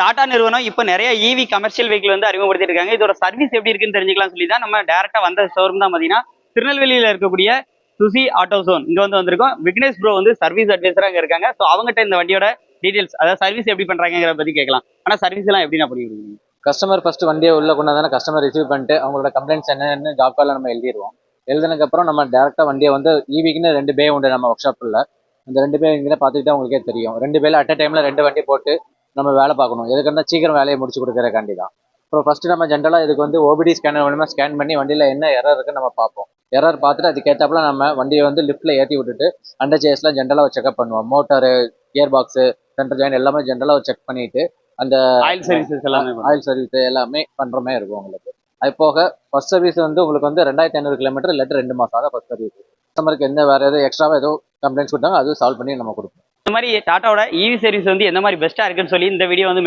டாடா நிறுவனம் இப்போ நிறைய ஈவி கமர்ஷியல் வெஹிக்கிள் வந்து அறிமுகப்படுத்திட்டு இருக்காங்க. இதோட சர்வீஸ் எப்படி இருக்குன்னு தெரிஞ்சுக்கலாம் சொல்லி தான் நம்ம டேரக்டா வந்த ஷோரூம் தான் பார்த்தீங்கன்னா திருநெல்வேலியில இருக்கக்கூடிய சுசி ஆட்டோ ஜோன் இங்க வந்து வந்திருக்கோம். விக்னேஷ் ப்ரோ வந்து சர்வீஸ் அட்வைசரா இங்க இருக்காங்க. ஸோ அவங்ககிட்ட இந்த வண்டியோட டீடைல்ஸ், அதாவது சர்வீஸ் எப்படி பண்றாங்கிறத பத்தி கேட்கலாம். ஆனா சர்வீஸ் எல்லாம் எப்படி நான் பண்ணிருக்கீங்க? கஸ்டமர் ஃபர்ஸ்ட் வண்டியை உள்ள கொண்டாந்தானே கஸ்டமர் ரிசீவ் பண்ணிட்டு அவங்களோட கம்ப்ளைண்ட்ஸ் என்னென்னு ஜாப் கார்டில் நம்ம எழுதிடுவோம். எழுதினதுக்கப்புறம் நம்ம டேரெக்டாக வண்டியை வந்து ஈவிக்குன்னு 2 பே உண்டு நம்ம ஒர்க் ஷாப்பில். அந்த 2 பே இங்கே பார்த்துக்கிட்டா உங்களுக்கே தெரியும். 2 பேல அட் அ டைமில் 2 வண்டி போட்டு நம்ம வேலை பார்க்கணும். எதுக்குன்னா சீக்கிரம் வேலையை முடிச்சு கொடுக்குறக்காண்டி தான். அப்புறம் ஃபஸ்ட்டு நம்ம ஜென்ரலாக இதுக்கு வந்து ஓபிடி ஸ்கேனர் மூலமா ஸ்கேன் பண்ணி வண்டியில் என்ன எரர் இருக்குன்னு நம்ம பார்ப்போம். எரர் பார்த்துட்டு அதுக்கேற்றாப்புல நம்ம வண்டியை வந்து லிஃப்ட்டில் ஏற்றி விட்டுட்டு அண்டர் சேர்ஸ்லாம் ஜென்ரலாக செக்அப் பண்ணுவோம். Motor, gear box, centre join எல்லாமே ஜென்ரலாக செக் பண்ணிட்டு அந்த ஆயில் சர்வீசஸ் எல்லாமே ஆயில் சர்வீஸ் எல்லாமே பண்ற மாதிரி இருக்கும் உங்களுக்கு. அது போக ஃபர்ஸ்ட் சர்வீஸ் வந்து உங்களுக்கு வந்து 2500 கிலோமீட்டர் இல்லாட்டி 2 மாசம் தான் ஃபர்ஸ்ட் சர்வீஸ். கஸ்டமருக்கு எந்த வேற எதுவும் எக்ஸ்ட்ராவா ஏதோ கம்ப்ளைண்ட்ஸ் கொடுத்தாங்க அது சால்வ் பண்ணி நம்ம கொடுப்போம். இந்த மாதிரி டாட்டாவோட ஈவி சர்வீஸ் வந்து எந்த மாதிரி பெஸ்டா இருக்குன்னு சொல்லி இந்த வீடியோ வந்து